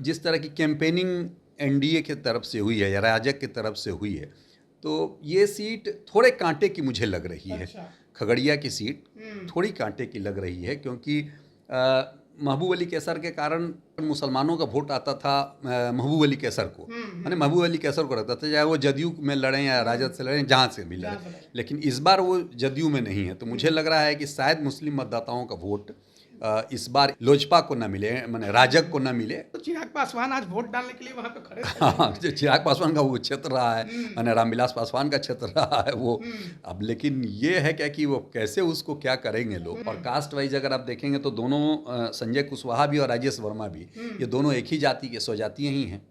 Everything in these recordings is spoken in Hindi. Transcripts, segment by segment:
जिस तरह की कैंपेनिंग एनडीए की तरफ से हुई है या राजग की तरफ से हुई है, तो ये सीट थोड़े कांटे की मुझे लग रही है। अच्छा। खगड़िया की सीट थोड़ी कांटे की लग रही है, क्योंकि महबूब अली कैसर के कारण मुसलमानों का वोट आता था महबूब अली कैसर को, मैंने महबूब अली कैसर को रखता था, चाहे वो जदयू में लड़ें या राजद से लड़ें, जहाँ से भी लड़ें। लेकिन इस बार वो जदयू में नहीं है, तो मुझे लग रहा है कि शायद मुस्लिम मतदाताओं का वोट इस बार लोजपा को न मिले, मैंने राजग को न मिले। तो चिराग पासवान आज वोट डालने के लिए वहां पे खड़े थे। हाँ, जो चिराग पासवान का वो क्षेत्र रहा है, मैंने रामविलास पासवान का क्षेत्र रहा है वो। अब लेकिन ये है क्या कि वो कैसे उसको क्या करेंगे लोग। और कास्ट वाइज अगर आप देखेंगे तो दोनों संजय कुशवाहा भी और राजेश वर्मा भी, ये दोनों एक ही जाति के स्वजातीय ही हैं।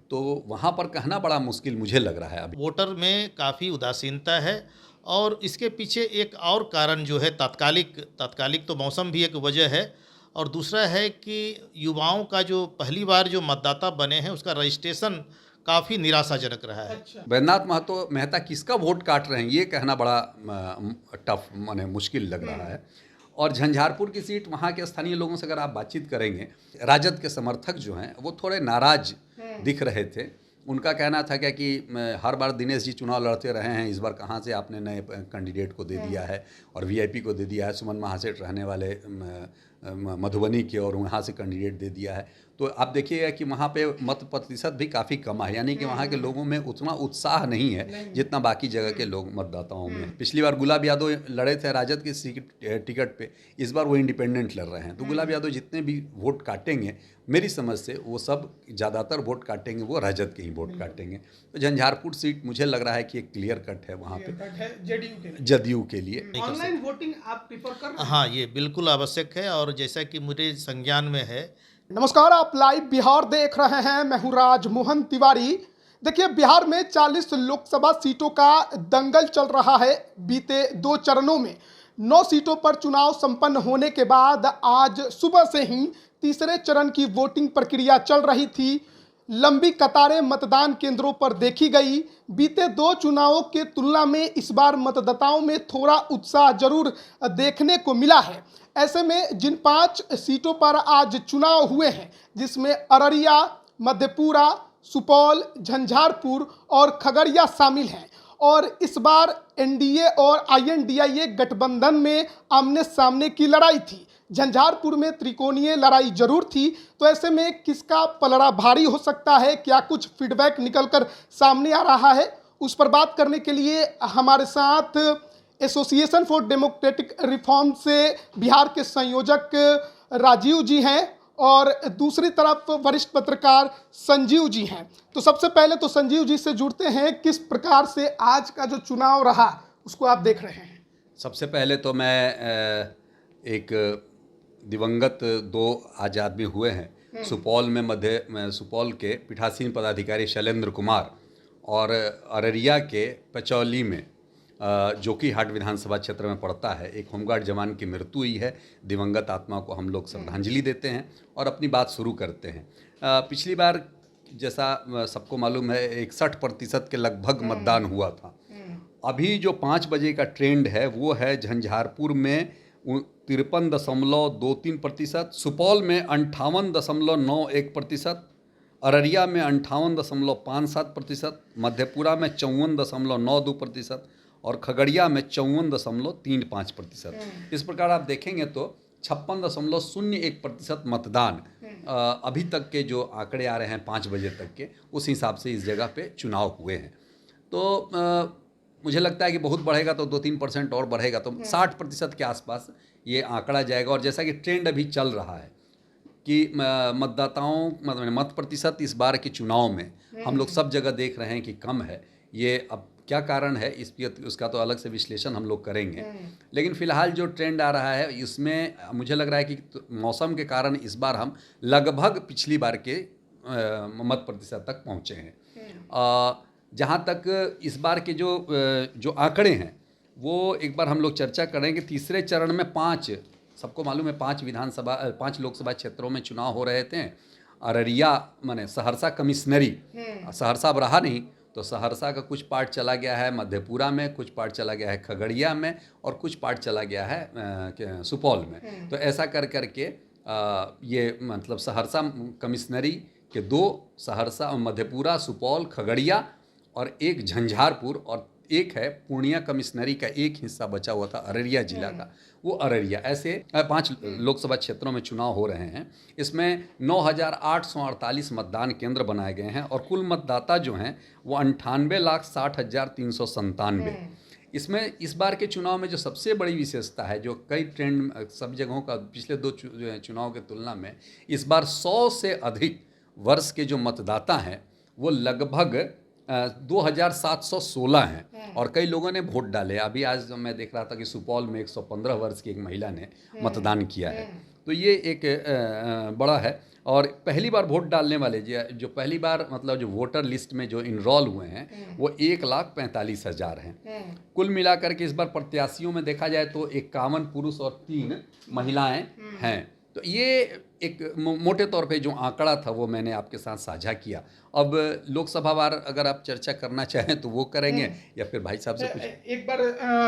तो वहाँ पर कहना बड़ा मुश्किल मुझे लग रहा है अभी। वोटर में काफ़ी उदासीनता है, और इसके पीछे एक और कारण जो है तात्कालिक तो मौसम भी एक वजह है, और दूसरा है कि युवाओं का जो पहली बार जो मतदाता बने हैं उसका रजिस्ट्रेशन काफ़ी निराशाजनक रहा है। अच्छा। वैद्यनाथ मेहता किसका वोट काट रहे हैं ये कहना बड़ा टफ माने मुश्किल लग रहा है। और झंझारपुर की सीट, वहाँ के स्थानीय लोगों से अगर आप बातचीत करेंगे, राजद के समर्थक जो हैं वो थोड़े नाराज दिख रहे थे। उनका कहना था क्या कि हर बार दिनेश जी चुनाव लड़ते रहे हैं, इस बार कहाँ से आपने नए कैंडिडेट को दे दिया है और वीआईपी को दे दिया है, सुमन महासेठ रहने वाले मधुबनी के, और वहाँ से कैंडिडेट दे दिया है। तो आप देखिएगा कि वहाँ पे मत प्रतिशत भी काफ़ी कम है, यानी कि वहाँ के लोगों में उतना उत्साह नहीं है जितना बाकी जगह के लोग मतदाताओं में। पिछली बार गुलाब यादव लड़े थे राजद की टिकट पे, इस बार वो इंडिपेंडेंट लड़ रहे हैं। तो गुलाब यादव जितने भी वोट काटेंगे, मेरी समझ से वो सब ज़्यादातर वोट काटेंगे वो राजद के ही वोट काटेंगे। तो झंझारपुर सीट मुझे लग रहा है कि एक क्लियर कट है वहाँ पे जदयू के लिए। ऑनलाइन वोटिंग आप प्रीफर कर रहे हैं? हाँ, ये बिल्कुल आवश्यक है, और जैसा कि मुझे संज्ञान में है। नमस्कार, आप लाइव बिहार देख रहे हैं। मैं हूं राजमोहन तिवारी। देखिए, बिहार में 40 लोकसभा सीटों का दंगल चल रहा है। बीते 2 चरणों में 9 सीटों पर चुनाव संपन्न होने के बाद आज सुबह से ही तीसरे चरण की वोटिंग प्रक्रिया चल रही थी। लंबी कतारें मतदान केंद्रों पर देखी गई। बीते 2 चुनावों के तुलना में इस बार मतदाताओं में थोड़ा उत्साह जरूर देखने को मिला है। ऐसे में जिन 5 सीटों पर आज चुनाव हुए हैं, जिसमें अररिया, मधेपुरा, सुपौल, झंझारपुर और खगड़िया शामिल हैं, और इस बार एनडीए और आईएनडीआईए गठबंधन में आमने सामने की लड़ाई थी। झंझारपुर में त्रिकोणीय लड़ाई जरूर थी। तो ऐसे में किसका पलड़ा भारी हो सकता है, क्या कुछ फीडबैक निकलकर सामने आ रहा है, उस पर बात करने के लिए हमारे साथ एसोसिएशन फॉर डेमोक्रेटिक रिफॉर्म से बिहार के संयोजक राजीव जी हैं, और दूसरी तरफ वरिष्ठ पत्रकार संजीव जी हैं। तो सबसे पहले तो संजीव जी से जुड़ते हैं, किस प्रकार से आज का जो चुनाव रहा उसको आप देख रहे हैं? सबसे पहले तो मैं एक दिवंगत 2 आज आदमी हुए हैं सुपौल में सुपौल के पीठासीन पदाधिकारी शैलेंद्र कुमार, और अररिया के पचौली में जो कि हाट विधानसभा क्षेत्र में पड़ता है, एक होमगार्ड जवान की मृत्यु हुई है। दिवंगत आत्मा को हम लोग श्रद्धांजलि देते हैं और अपनी बात शुरू करते हैं। पिछली बार जैसा सबको मालूम है 61% के लगभग मतदान हुआ था। अभी जो 5 बजे का ट्रेंड है वो है झंझारपुर में 53.23%, सुपौल में 58.91%, अररिया में 58.57%, मधेपुरा में 54.92% और खगड़िया में 54.35%। इस प्रकार आप देखेंगे तो 56.01% मतदान अभी तक के जो आंकड़े आ रहे हैं 5 बजे तक के, उस हिसाब से इस जगह पे चुनाव हुए हैं। तो मुझे लगता है कि बहुत बढ़ेगा तो 2-3% और बढ़ेगा तो 60% के आसपास ये आंकड़ा जाएगा। और जैसा कि ट्रेंड अभी चल रहा है कि मतदाताओं मत प्रतिशत इस बार के चुनाव में हम लोग सब जगह देख रहे हैं कि कम है। ये अब क्या कारण है उसका तो अलग से विश्लेषण हम लोग करेंगे, लेकिन फिलहाल जो ट्रेंड आ रहा है इसमें मुझे लग रहा है कि मौसम के कारण इस बार हम लगभग पिछली बार के मत प्रतिशत तक पहुँचे हैं। जहाँ तक इस बार के जो आंकड़े हैं वो एक बार हम लोग चर्चा करेंगे। तीसरे चरण में 5, सबको मालूम है 5 लोकसभा क्षेत्रों में चुनाव हो रहे थे। अररिया माने सहरसा कमिश्नरी, सहरसा अब रहा नहीं, तो सहरसा का कुछ पार्ट चला गया है मधेपुरा में, कुछ पार्ट चला गया है खगड़िया में और कुछ पार्ट चला गया है सुपौल में। तो ऐसा कर करके ये मतलब सहरसा कमिश्नरी कि 2 सहरसा, मधेपुरा, सुपौल, खगड़िया और एक झंझारपुर, और एक है पूर्णिया कमिश्नरी का एक हिस्सा बचा हुआ था अररिया जिला का, वो अररिया। ऐसे 5 लोकसभा क्षेत्रों में चुनाव हो रहे हैं। इसमें 9,848 मतदान केंद्र बनाए गए हैं और कुल मतदाता जो हैं वो 98,60,397। इसमें इस बार के चुनाव में जो सबसे बड़ी विशेषता है, जो कई ट्रेंड सब जगहों का पिछले 2 चुनाव की तुलना में इस बार 100 से अधिक वर्ष के जो मतदाता हैं वो लगभग 2,716 हैं और कई लोगों ने वोट डाले। अभी आज मैं देख रहा था कि सुपौल में 115 वर्ष की एक महिला ने मतदान किया है, तो ये एक बड़ा है। और पहली बार वोट डालने वाले जो पहली बार मतलब जो वोटर लिस्ट में जो इनरोल हुए हैं वो 1,45,000 हैं। कुल मिलाकर के इस बार प्रत्याशियों में देखा जाए तो 51 पुरुष और 3 महिलाएं हैं। तो ये एक मोटे तौर पे जो आंकड़ा था वो मैंने आपके साथ साझा किया। अब लोकसभा वार अगर आप चर्चा करना चाहें तो वो करेंगे या फिर भाई साहब से कुछ एक बार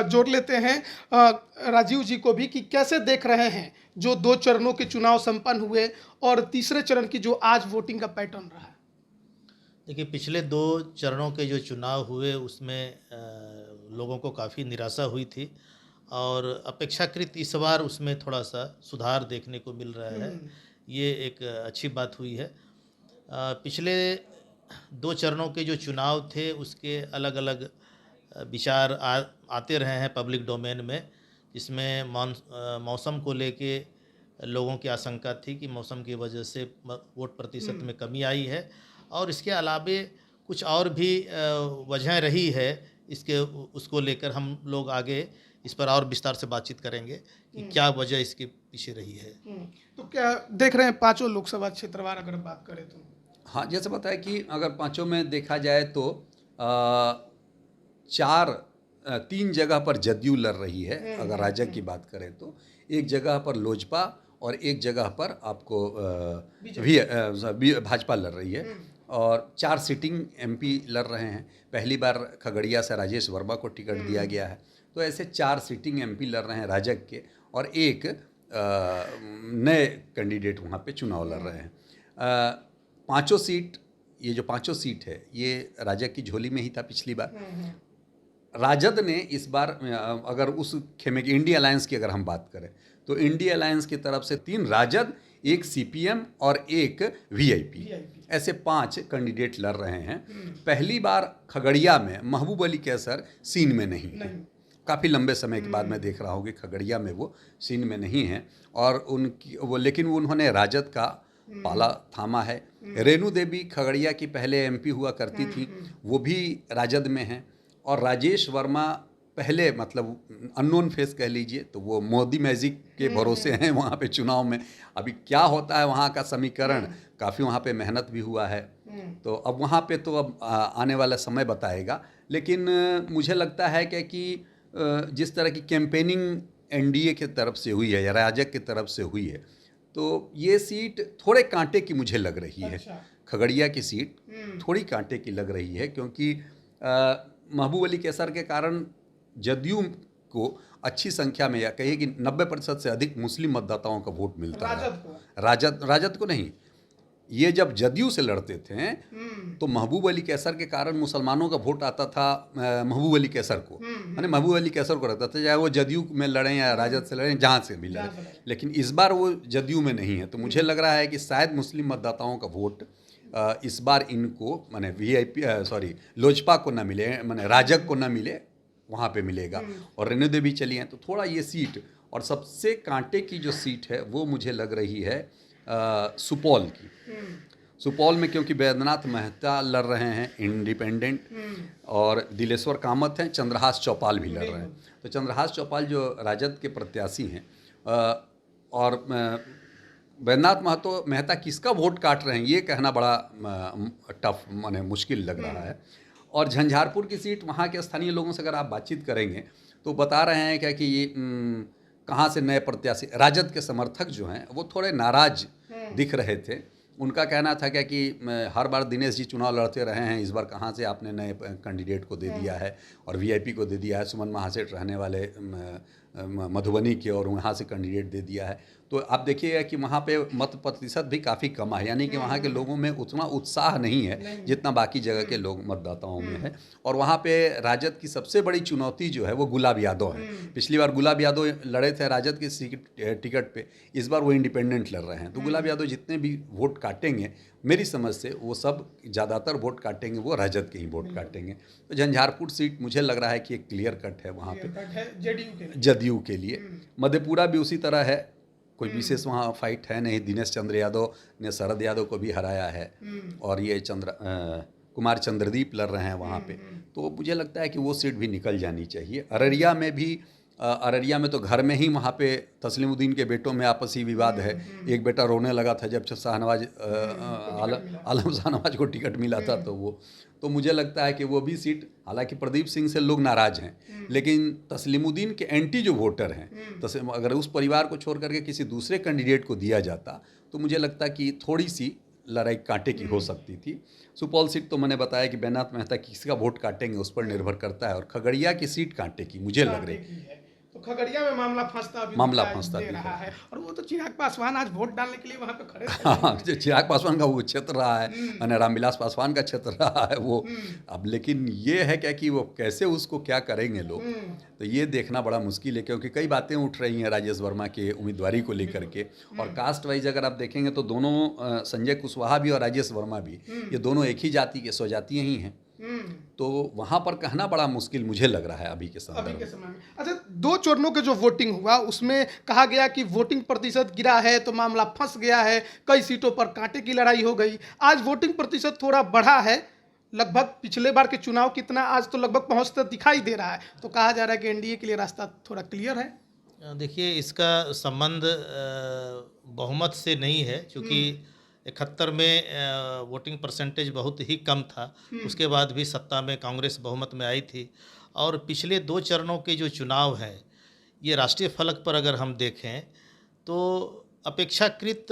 जोड़ लेते हैं राजीव जी को भी कि कैसे देख रहे हैं जो 2 चरणों के चुनाव संपन्न हुए और तीसरे चरण की जो आज वोटिंग का पैटर्न रहा है। देखिए, पिछले 2 चरणों के जो चुनाव हुए उसमें लोगों को काफ़ी निराशा हुई थी और अपेक्षाकृत इस बार उसमें थोड़ा सा सुधार देखने को मिल रहा है। ये एक अच्छी बात हुई है। पिछले 2 चरणों के जो चुनाव थे उसके अलग अलग विचार आते रहे हैं पब्लिक डोमेन में, जिसमें मौसम को लेके लोगों की आशंका थी कि मौसम की वजह से वोट प्रतिशत में कमी आई है और इसके अलावे कुछ और भी वजह रही है। उसको लेकर हम लोग आगे इस पर और विस्तार से बातचीत करेंगे कि क्या वजह इसके पीछे रही है। तो क्या देख रहे हैं 5 लोकसभा क्षेत्रवार अगर बात करें तो? हाँ, जैसे बताया कि अगर 5 में देखा जाए तो 3 जगह पर जदयू लड़ रही है। अगर राजग की बात करें तो एक जगह पर लोजपा और एक जगह पर आपको भाजपा लड़ रही है और 4 सिटिंग एमपी लड़ रहे हैं। पहली बार खगड़िया से राजेश वर्मा को टिकट दिया गया है, तो ऐसे 4 सिटिंग एमपी लड़ रहे हैं राजग के और एक नए कैंडिडेट वहाँ पे चुनाव लड़ रहे हैं। 5 सीट, ये जो 5 सीट है ये राजग की झोली में ही था पिछली बार। राजद ने इस बार अगर उस खेमे की इंडिया अलायंस की अगर हम बात करें तो इंडिया अलायंस की तरफ से 3 राजद, एक सीपीएम और एक वीआईपी, ऐसे 5 कैंडिडेट लड़ रहे हैं। पहली बार खगड़िया में महबूब अली कैसर सीन में नहीं है। काफ़ी लंबे समय के बाद मैं देख रहा हूँ कि खगड़िया में वो सीन में नहीं है और लेकिन उन्होंने राजद का पाला थामा है। रेणु देवी खगड़िया की पहले एमपी हुआ करती थी, वो भी राजद में हैं और राजेश वर्मा पहले मतलब अननोन फेस कह लीजिए, तो वो मोदी मैजिक के भरोसे हैं वहाँ पे चुनाव में। अभी क्या होता है वहाँ का समीकरण, काफ़ी वहाँ पे मेहनत भी हुआ है, तो अब वहाँ पे तो अब आने वाला समय बताएगा। लेकिन मुझे लगता है कि जिस तरह की कैंपेनिंग एनडीए की तरफ से हुई है या राजग की तरफ से हुई है, तो ये सीट थोड़े कांटे की मुझे लग रही है। खगड़िया की सीट थोड़ी कांटे की लग रही है क्योंकि महबूब अली कैसर के कारण जदयू को अच्छी संख्या में, या कहिए कि 90% से अधिक मुस्लिम मतदाताओं का वोट मिलता है। राजद को नहीं, ये जब जदयू से लड़ते थे तो महबूब अली कैसर के कारण मुसलमानों का वोट आता था महबूब अली कैसर को, यानी महबूब अली कैसर को रहता था, चाहे वो जदयू में लड़ें या राजद से लड़ें, जहाँ से भी लड़ें। लेकिन इस बार वो जदयू में नहीं है, तो मुझे लग रहा है कि शायद मुस्लिम मतदाताओं का वोट इस बार इनको माने लोजपा को ना मिले, माने राजग को ना मिले, वहाँ पे मिलेगा। और रेणु देवी चली हैं तो थोड़ा ये सीट, और सबसे कांटे की जो सीट है वो मुझे लग रही है सुपौल की। सुपौल में क्योंकि वैद्यनाथ मेहता लड़ रहे हैं इंडिपेंडेंट और दिलेश्वर कामत हैं, चंद्रहास चौपाल भी लड़ रहे हैं। तो चंद्रहास चौपाल जो राजद के प्रत्याशी हैं और वैद्यनाथ मेहता किसका वोट काट रहे हैं ये कहना बड़ा टफ माने मुश्किल लग रहा है। और झंझारपुर की सीट, वहाँ के स्थानीय लोगों से अगर आप बातचीत करेंगे तो बता रहे हैं क्या कि ये कहाँ से नए प्रत्याशी, राजद के समर्थक जो हैं वो थोड़े नाराज दिख रहे थे। उनका कहना था क्या कि हर बार दिनेश जी चुनाव लड़ते रहे हैं, इस बार कहाँ से आपने नए कैंडिडेट को दे दिया है और वीआईपी को दे दिया है, सुमन महासेठ रहने वाले मधुबनी के और वहाँ से कैंडिडेट दे दिया है। तो आप देखिएगा कि वहाँ पे मत प्रतिशत भी काफ़ी कम है, यानी कि वहाँ के लोगों में उतना उत्साह नहीं है जितना बाकी जगह के लोग मतदाताओं में है। और वहाँ पे राजद की सबसे बड़ी चुनौती जो है वो गुलाब यादव है। पिछली बार गुलाब यादव लड़े थे राजद के टिकट पे, इस बार वो इंडिपेंडेंट लड़ रहे हैं। तो गुलाब यादव जितने भी वोट काटेंगे मेरी समझ से वो सब ज़्यादातर वोट काटेंगे वो राजद के ही वोट काटेंगे। तो झंझारपुर सीट मुझे लग रहा है कि एक क्लियर कट है वहाँ पे जदयू के लिए। मधेपुरा भी उसी तरह है, कोई विशेष वहाँ फाइट है नहीं। दिनेश चंद्र यादव ने शरद यादव को भी हराया है और ये कुमार चंद्रदीप लड़ रहे हैं वहाँ पे। तो मुझे लगता है कि वो सीट भी निकल जानी चाहिए। अररिया में तो घर में ही वहाँ पे तस्लीमुद्दीन के बेटों में आपसी विवाद है। एक बेटा रोने लगा था जब शाहनवाज आलम शाहनवाज को टिकट मिला था। तो मुझे लगता है कि वो भी सीट, हालांकि प्रदीप सिंह से लोग नाराज हैं, लेकिन तस्लीमुद्दीन के एंटी जो वोटर हैं, अगर उस परिवार को छोड़ करके किसी दूसरे कैंडिडेट को दिया जाता तो मुझे लगता कि थोड़ी सी लड़ाई कांटे की हो सकती थी। सुपौल सीट तो मैंने बताया कि बैनाथ मेहता किसका वोट काटेंगे उस पर निर्भर करता है। और खगड़िया की सीट कांटे की मुझे लग रही है। तो खगड़िया में मामला फंसता दिख रहा है। और वो तो चिराग पासवान आज वोट डालने के लिए वहाँ पे खड़े थे। हाँ, चिराग पासवान का वो क्षेत्र रहा है, मैंने रामविलास पासवान का क्षेत्र रहा है वो। अब लेकिन ये है क्या कि वो कैसे उसको क्या करेंगे लोग, तो ये देखना बड़ा मुश्किल है, क्योंकि कई बातें उठ रही हैं राजेश वर्मा के उम्मीदवारी को लेकर के। और कास्ट वाइज अगर आप देखेंगे तो दोनों संजय कुशवाहा भी और राजेश वर्मा भी, ये दोनों एक ही जाति के स्वजातीय ही हैं। तो वहाँ पर कहना बड़ा मुश्किल मुझे लग रहा है अभी के समय में। अच्छा, 2 चरणों के जो वोटिंग हुआ उसमें कहा गया कि वोटिंग प्रतिशत गिरा है तो मामला फंस गया है, कई सीटों पर कांटे की लड़ाई हो गई। आज वोटिंग प्रतिशत थोड़ा बढ़ा है, लगभग पिछले बार के चुनाव कितना आज तो लगभग पहुंचता दिखाई दे रहा है। तो कहा जा रहा है कि एनडीए के लिए रास्ता थोड़ा क्लियर है। देखिए, इसका संबंध बहुमत से नहीं है, क्योंकि 71 में वोटिंग परसेंटेज बहुत ही कम था। उसके बाद भी सत्ता में कांग्रेस बहुमत में आई थी। और पिछले 2 चरणों के जो चुनाव हैं, ये राष्ट्रीय फलक पर अगर हम देखें तो अपेक्षाकृत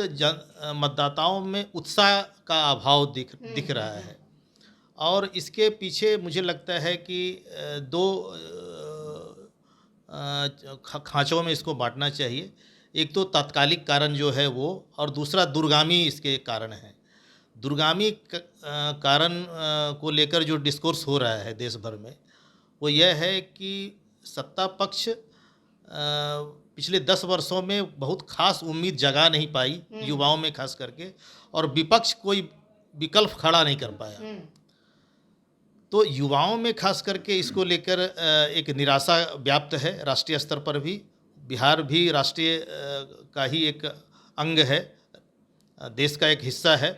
मतदाताओं में उत्साह का अभाव दिख रहा है। और इसके पीछे मुझे लगता है कि 2 खाँचों में इसको बांटना चाहिए। एक तो तात्कालिक कारण जो है वो, और दूसरा दूरगामी इसके कारण है। दूरगामी कारण को लेकर जो डिस्कोर्स हो रहा है देश भर में, वो यह है कि सत्ता पक्ष पिछले 10 वर्षों में बहुत खास उम्मीद जगा नहीं पाई युवाओं में खास करके, और विपक्ष कोई विकल्प खड़ा नहीं कर पाया। तो युवाओं में खास करके इसको लेकर एक निराशा व्याप्त है राष्ट्रीय स्तर पर भी। बिहार भी राष्ट्रीय का ही एक अंग है, देश का एक हिस्सा है।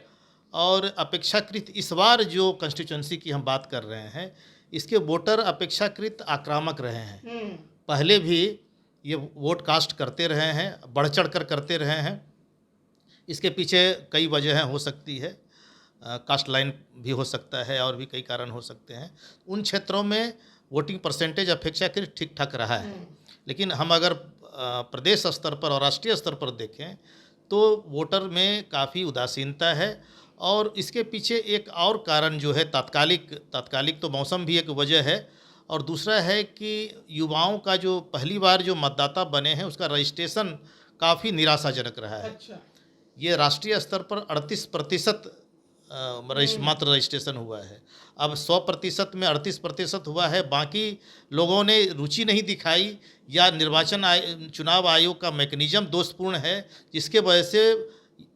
और अपेक्षाकृत इस बार जो कंस्टिट्यूंसी की हम बात कर रहे हैं, इसके वोटर अपेक्षाकृत आक्रामक रहे हैं। पहले भी ये वोट कास्ट करते रहे हैं, बढ़ चढ़ कर करते रहे हैं। इसके पीछे कई वजहें हो सकती है, कास्ट लाइन भी हो सकता है, और भी कई कारण हो सकते हैं। उन क्षेत्रों में वोटिंग परसेंटेज अपेक्षाकृत ठीक ठाक रहा है। लेकिन हम अगर प्रदेश स्तर पर और राष्ट्रीय स्तर पर देखें तो वोटर में काफ़ी उदासीनता है। और इसके पीछे एक और कारण जो है तात्कालिक तो मौसम भी एक वजह है, और दूसरा है कि युवाओं का जो पहली बार जो मतदाता बने हैं उसका रजिस्ट्रेशन काफ़ी निराशाजनक रहा है। अच्छा। ये राष्ट्रीय स्तर पर 38% मात्र रजिस्ट्रेशन हुआ है। अब 100% में 38% हुआ है। बाकी लोगों ने रुचि नहीं दिखाई, या चुनाव आयोग का मैकेनिज्म दोषपूर्ण है, जिसके वजह से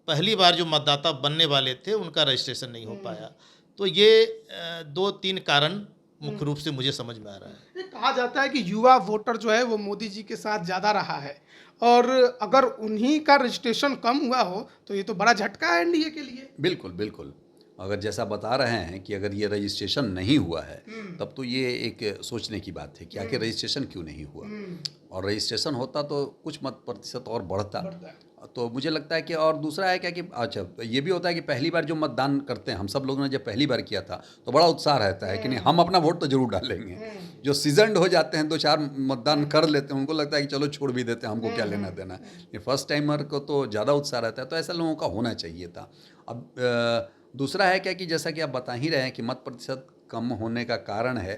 पहली बार जो मतदाता बनने वाले थे उनका रजिस्ट्रेशन नहीं हो पाया। तो ये 2-3 कारण मुख्य रूप से मुझे समझ में आ रहा है। ये कहा जाता है कि युवा वोटर जो है वो मोदी जी के साथ ज़्यादा रहा है, और अगर उन्हीं का रजिस्ट्रेशन कम हुआ हो तो ये तो बड़ा झटका है एनडीए के लिए। बिल्कुल बिल्कुल। अगर जैसा बता रहे हैं कि अगर ये रजिस्ट्रेशन नहीं हुआ है तब तो ये एक सोचने की बात है कि आखिर रजिस्ट्रेशन क्यों नहीं हुआ। और रजिस्ट्रेशन होता तो कुछ मत प्रतिशत और बढ़ता। तो मुझे लगता है कि, और दूसरा है क्या कि अच्छा ये भी होता है कि पहली बार जो मतदान करते हैं, हम सब लोगों ने जब पहली बार किया था तो बड़ा उत्साह रहता है कि नहीं हम अपना वोट तो जरूर डालेंगे। जो सीजनड हो जाते हैं, 2-4 मतदान कर लेते हैं, उनको लगता है कि चलो छोड़ भी देते हैं, हमको क्या लेना देना। ये फर्स्ट टाइमर को तो ज़्यादा उत्साह रहता है। तो ऐसा लोगों का होना चाहिए था। अब दूसरा है क्या कि जैसा कि आप बता ही रहे हैं कि मत प्रतिशत कम होने का कारण है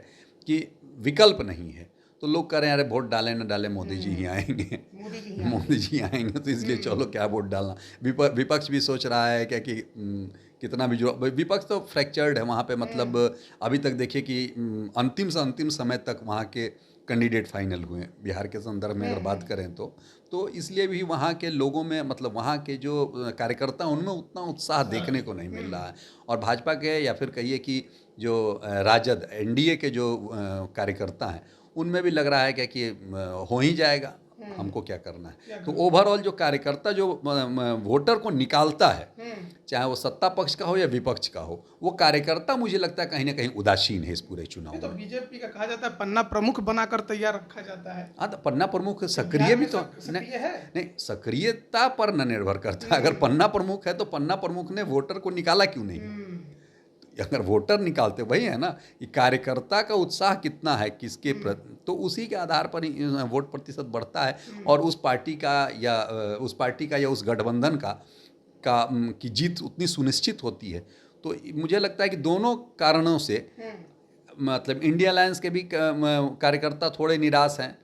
कि विकल्प नहीं है। तो लोग कह रहे हैं अरे वोट डालें ना डालें मोदी जी ही आएंगे, मोदी जी आएंगे, तो इसलिए चलो क्या वोट डालना। विपक्ष भी सोच रहा है क्या कि कितना भी जो विपक्ष तो फ्रैक्चर्ड है वहाँ पे, मतलब अभी तक देखिए कि अंतिम से अंतिम समय तक वहाँ के कैंडिडेट फाइनल हुए हैं बिहार के संदर्भ में अगर बात करें तो इसलिए भी वहाँ के लोगों में, मतलब वहाँ के जो कार्यकर्ता उनमें उतना उत्साह देखने को नहीं मिल रहा है। और भाजपा के या फिर कहिए कि जो राजद एनडीए के जो कार्यकर्ता हैं उनमें भी लग रहा है क्या कि हो ही जाएगा, हमको क्या करना है। तो ओवरऑल जो कार्यकर्ता जो वोटर को निकालता है, चाहे वो सत्ता पक्ष का हो या विपक्ष का हो, वो कार्यकर्ता मुझे लगता है कहीं ना कहीं उदासीन है इस पूरे चुनाव तो में। बीजेपी का कहा जाता है पन्ना प्रमुख बनाकर तैयार रखा जाता है। हाँ, तो पन्ना प्रमुख सक्रिय भी तो सक्रिय है। नहीं, सक्रियता पर न निर्भर करता है। अगर पन्ना प्रमुख है तो पन्ना प्रमुख ने वोटर को निकाला क्यों नहीं? अगर वोटर निकालते वही है ना कि कार्यकर्ता का उत्साह कितना है किसके प्रति, तो उसी के आधार पर ही वोट प्रतिशत बढ़ता है। और उस पार्टी का या उस गठबंधन की जीत उतनी सुनिश्चित होती है। तो मुझे लगता है कि दोनों कारणों से मतलब इंडिया अलायंस के भी कार्यकर्ता थोड़े निराश हैं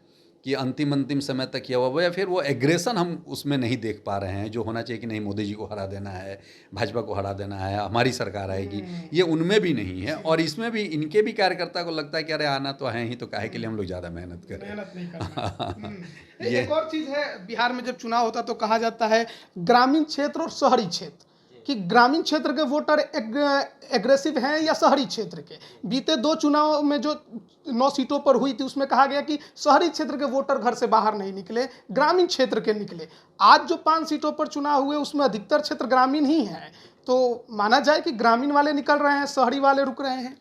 कि अंतिम समय तक किया हुआ, या फिर वो एग्रेशन हम उसमें नहीं देख पा रहे हैं जो होना चाहिए कि नहीं मोदी जी को हरा देना है, भाजपा को हरा देना है, हमारी सरकार आएगी, ये उनमें भी नहीं है। और इसमें भी इनके भी कार्यकर्ता को लगता है कि अरे आना तो है ही, तो काहे के लिए हम लोग ज़्यादा मेहनत करें। मेहनत नहीं करना। ये एक और चीज है, बिहार में जब चुनाव होता तो कहा जाता है ग्रामीण क्षेत्र और शहरी क्षेत्र, कि ग्रामीण क्षेत्र के वोटर एग्रेसिव हैं या शहरी क्षेत्र के। बीते 2 चुनाव में जो 9 सीटों पर हुई थी उसमें कहा गया कि शहरी क्षेत्र के वोटर घर से बाहर नहीं निकले, ग्रामीण क्षेत्र के निकले। आज जो 5 सीटों पर चुनाव हुए उसमें अधिकतर क्षेत्र ग्रामीण ही हैं, तो माना जाए कि ग्रामीण वाले निकल रहे हैं, शहरी वाले रुक रहे हैं।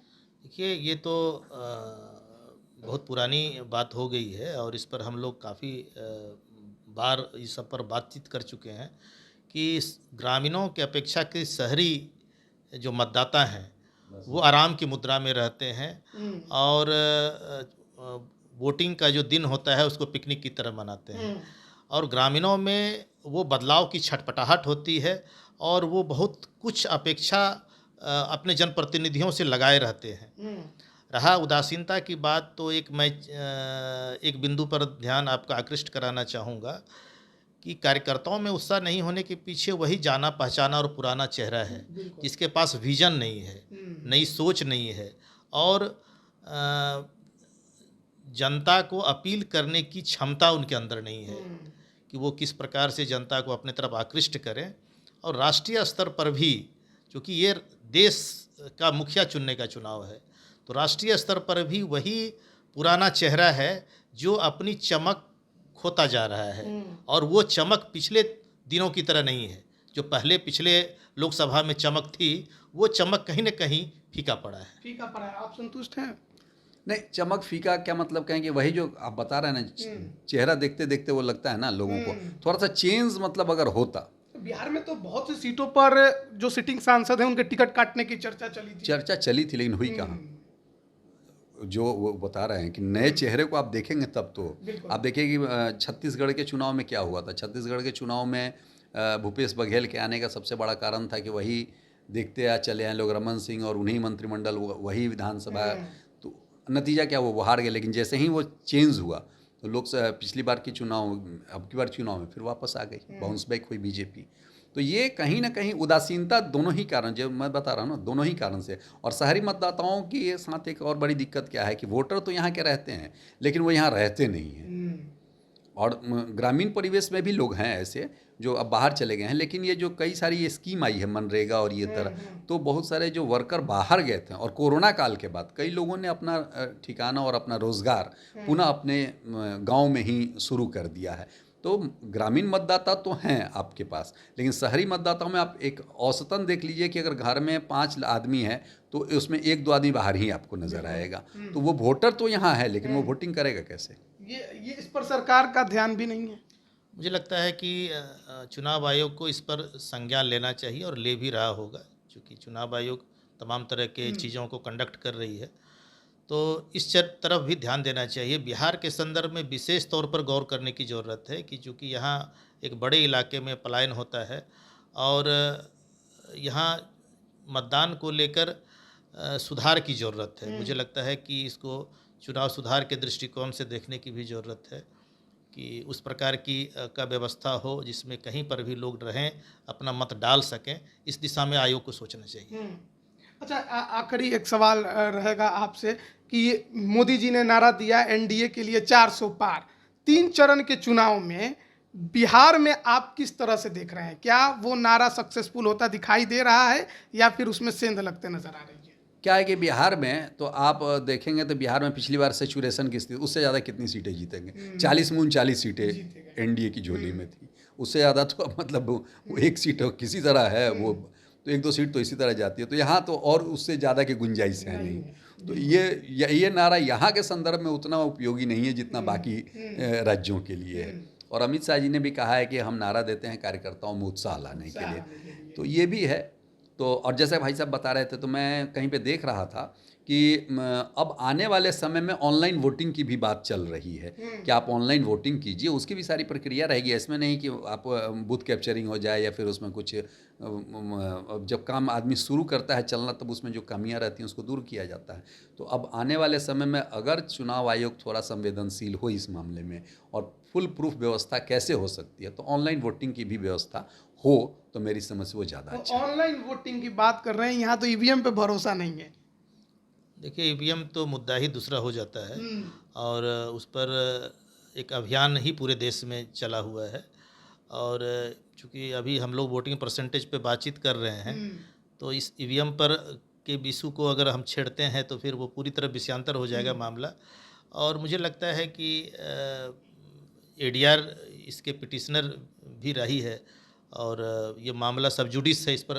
देखिए, ये तो बहुत पुरानी बात हो गई है और इस पर हम लोग काफ़ी बार इस सब पर बातचीत कर चुके हैं कि ग्रामीणों की अपेक्षा के शहरी जो मतदाता हैं वो आराम की मुद्रा में रहते हैं और वोटिंग का जो दिन होता है उसको पिकनिक की तरह मनाते हैं। और ग्रामीणों में वो बदलाव की छटपटाहट होती है और वो बहुत कुछ अपेक्षा अपने जनप्रतिनिधियों से लगाए रहते हैं। रहा उदासीनता की बात, तो मैं एक बिंदु पर ध्यान आपका आकृष्ट कराना चाहूँगा कि कार्यकर्ताओं में उत्साह नहीं होने के पीछे वही जाना पहचाना और पुराना चेहरा है जिसके पास विजन नहीं है, नई सोच नहीं है और जनता को अपील करने की क्षमता उनके अंदर नहीं है कि वो किस प्रकार से जनता को अपने तरफ आकृष्ट करें। और राष्ट्रीय स्तर पर भी, क्योंकि ये देश का मुखिया चुनने का चुनाव है, तो राष्ट्रीय स्तर पर भी वही पुराना चेहरा है जो अपनी चमक खोता जा रहा है। और वो चमक पिछले दिनों की तरह नहीं है। जो पिछले लोकसभा में चमक थी, वो चमक कहीं ना कहीं फीका पड़ा है। फीका पड़ा है। आप संतुष्ट हैं? नहीं, चमक फीका क्या मतलब कहेंगे, वही जो आप बता रहे हैं ना, चेहरा देखते देखते वो लगता है ना लोगों को थोड़ा सा चेंज, मतलब अगर होता। बिहार में तो बहुत सी सीटों पर जो सिटिंग सांसद हैं उनके टिकट काटने की चर्चा चली थी, लेकिन हुई कहाँ। जो वो बता रहे हैं कि नए चेहरे को आप देखेंगे तब तो आप देखिए कि छत्तीसगढ़ के चुनाव में क्या हुआ था। छत्तीसगढ़ के चुनाव में भूपेश बघेल के आने का सबसे बड़ा कारण था कि वही देखते चले आए लोग, रमन सिंह और उन्हीं मंत्रिमंडल, वही विधानसभा। तो नतीजा क्या हुआ, वो हार गए। लेकिन जैसे ही वो चेंज हुआ तो लोग पिछली बार की चुनाव, अब की बार चुनाव में फिर वापस आ गई, बाउंस बैक हुई बीजेपी। तो ये कहीं ना कहीं उदासीनता, दोनों ही कारण, जो मैं बता रहा हूँ ना, दोनों ही कारण से। और शहरी मतदाताओं की साथ एक और बड़ी दिक्कत क्या है कि वोटर तो यहाँ के रहते हैं लेकिन वो यहाँ रहते नहीं हैं। और ग्रामीण परिवेश में भी लोग हैं ऐसे जो अब बाहर चले गए हैं, लेकिन ये जो कई सारी ये स्कीम आई है मनरेगा और ये तरह, तो बहुत सारे जो वर्कर बाहर गए थे और कोरोना काल के बाद कई लोगों ने अपना ठिकाना और अपना रोजगार पुनः अपने गांव में ही शुरू कर दिया है। तो ग्रामीण मतदाता तो हैं आपके पास, लेकिन शहरी मतदाताओं में आप एक औसतन देख लीजिए कि अगर घर में 5 आदमी है तो उसमें 1-2 आदमी बाहर ही आपको नजर आएगा। तो वो वोटर तो यहाँ है लेकिन वो वोटिंग करेगा कैसे? ये इस पर सरकार का ध्यान भी नहीं है। मुझे लगता है कि चुनाव आयोग को इस पर संज्ञान लेना चाहिए और ले भी रहा होगा, क्योंकि चुनाव आयोग तमाम तरह के चीज़ों को कंडक्ट कर रही है। तो इस तरफ भी ध्यान देना चाहिए। बिहार के संदर्भ में विशेष तौर पर गौर करने की ज़रूरत है कि चूँकि यहाँ एक बड़े इलाके में पलायन होता है और यहाँ मतदान को लेकर सुधार की ज़रूरत है। मुझे लगता है कि इसको चुनाव सुधार के दृष्टिकोण से देखने की भी ज़रूरत है कि उस प्रकार की का व्यवस्था हो जिसमें कहीं पर भी लोग रहें, अपना मत डाल सकें। इस दिशा में आयोग को सोचना चाहिए। अच्छा, आखिरी एक सवाल रहेगा आपसे कि मोदी जी ने नारा दिया एनडीए के लिए 400 पार। 3 चरण के चुनाव में बिहार में आप किस तरह से देख रहे हैं? क्या वो नारा सक्सेसफुल होता दिखाई दे रहा है या फिर उसमें सेंध लगते नजर आ रही है? क्या है कि बिहार में तो आप देखेंगे तो बिहार में पिछली बार सैचुरेशन की स्थिति, उससे ज़्यादा कितनी सीटें जीतेंगे? 40 में 39 सीटें एनडीए की झोली में थी। उससे ज़्यादा तो मतलब वो एक सीट किसी तरह है, वो तो 1-2 सीट तो इसी तरह जाती है। तो यहाँ तो और उससे ज़्यादा की गुंजाइश है नहीं। तो ये नारा यहाँ के संदर्भ में उतना उपयोगी नहीं है जितना बाकी राज्यों के लिए है। और अमित शाह जी ने भी कहा है कि हम नारा देते हैं कार्यकर्ताओं में उत्साह लाने के लिए, तो ये भी है। तो और जैसे भाई साहब बता रहे थे, तो मैं कहीं पे देख रहा था कि अब आने वाले समय में ऑनलाइन वोटिंग की भी बात चल रही है कि आप ऑनलाइन वोटिंग कीजिए, उसकी भी सारी प्रक्रिया रहेगी। इसमें नहीं कि आप बूथ कैप्चरिंग हो जाए या फिर उसमें कुछ जब काम आदमी शुरू करता है चलना तब उसमें जो कमियां रहती हैं उसको दूर किया जाता है। तो अब आने वाले समय में अगर चुनाव आयोग थोड़ा संवेदनशील हो इस मामले में और फुल प्रूफ व्यवस्था कैसे हो सकती है, तो ऑनलाइन वोटिंग की भी व्यवस्था हो तो मेरी समझ से वो ज़्यादा अच्छा है। ऑनलाइन वोटिंग की बात कर रहे हैं, यहाँ तो ईवीएम पे भरोसा नहीं है। देखिए, ईवीएम तो मुद्दा ही दूसरा हो जाता है और उस पर एक अभियान ही पूरे देश में चला हुआ है। और चूँकि अभी हम लोग वोटिंग परसेंटेज पे बातचीत कर रहे हैं, तो इस ईवीएम पर के इशू को अगर हम छेड़ते हैं तो फिर वो पूरी तरह विषयांतर हो जाएगा मामला। और मुझे लगता है कि एडीआर इसके पिटिशनर भी रही है और ये मामला सब जुडिस है। इस पर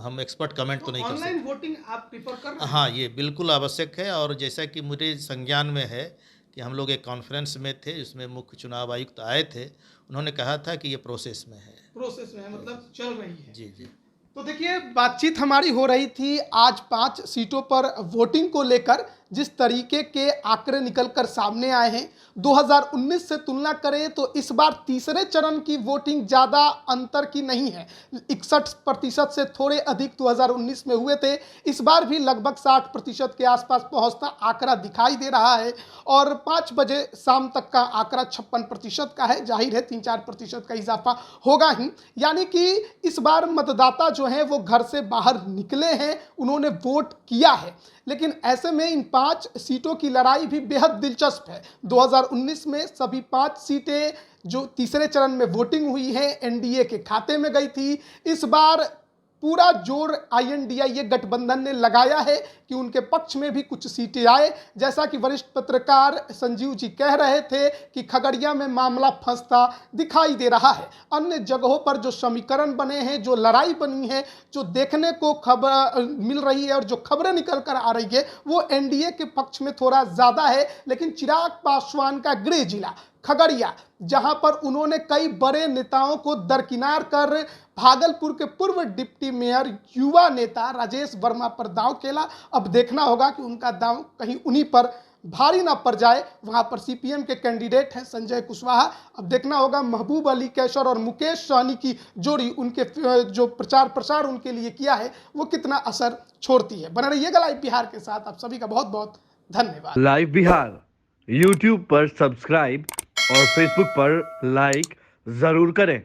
हम एक्सपर्ट कमेंट तो नहीं कर सकते। ऑनलाइन वोटिंग आप प्रिफर कर रहे हैं? हाँ, ये बिल्कुल आवश्यक है। और जैसा कि मुझे संज्ञान में है कि हम लोग एक कॉन्फ्रेंस में थे जिसमें मुख्य चुनाव आयुक्त आए थे, उन्होंने कहा था कि ये प्रोसेस में है। प्रोसेस में है, मतलब चल रही है। जी जी। तो देखिए, बातचीत हमारी हो रही थी आज 5 सीटों पर वोटिंग को लेकर। जिस तरीके के आंकड़े निकलकर सामने आए हैं, 2019 से तुलना करें तो इस बार तीसरे चरण की वोटिंग ज़्यादा अंतर की नहीं है। 61% से थोड़े अधिक 2019 में हुए थे। इस बार भी लगभग 60% के आसपास पहुंचता आंकड़ा दिखाई दे रहा है और 5 बजे शाम तक का आंकड़ा 56% का है। जाहिर है 3-4% का इजाफा होगा ही, यानी कि इस बार मतदाता जो हैं वो घर से बाहर निकले हैं, उन्होंने वोट किया है। लेकिन ऐसे में इन 5 सीटों की लड़ाई भी बेहद दिलचस्प है। 2019 में सभी 5 सीटें जो तीसरे चरण में वोटिंग हुई है एनडीए के खाते में गई थी। इस बार पूरा जोर आईएनडीआईए गठबंधन ने लगाया है कि उनके पक्ष में भी कुछ सीटें आए। जैसा कि वरिष्ठ पत्रकार संजीव जी कह रहे थे कि खगड़िया में मामला फंसता दिखाई दे रहा है। अन्य जगहों पर जो समीकरण बने हैं, जो लड़ाई बनी है, जो देखने को खबर मिल रही है और जो खबरें निकल कर आ रही है, वो एनडीए के पक्ष में थोड़ा ज़्यादा है। लेकिन चिराग पासवान का गृह जिला खगड़िया, जहां पर उन्होंने कई बड़े नेताओं को दरकिनार कर भागलपुर के पूर्व डिप्टी मेयर युवा नेता राजेश वर्मा पर दांव खेला। अब देखना होगा कि उनका दांव कहीं उन्हीं पर भारी ना पड़ जाए। वहां पर सीपीएम के कैंडिडेट हैं संजय कुशवाहा। अब देखना होगा महबूब अली कैसर और मुकेश सहनी की जोड़ी, उनके जो प्रचार प्रसार उनके लिए किया है वो कितना असर छोड़ती है। बने रहिएगा लाइव बिहार के साथ। आप सभी का बहुत बहुत धन्यवाद। लाइव बिहार यूट्यूब पर सब्सक्राइब और फेसबुक पर लाइक जरूर करें।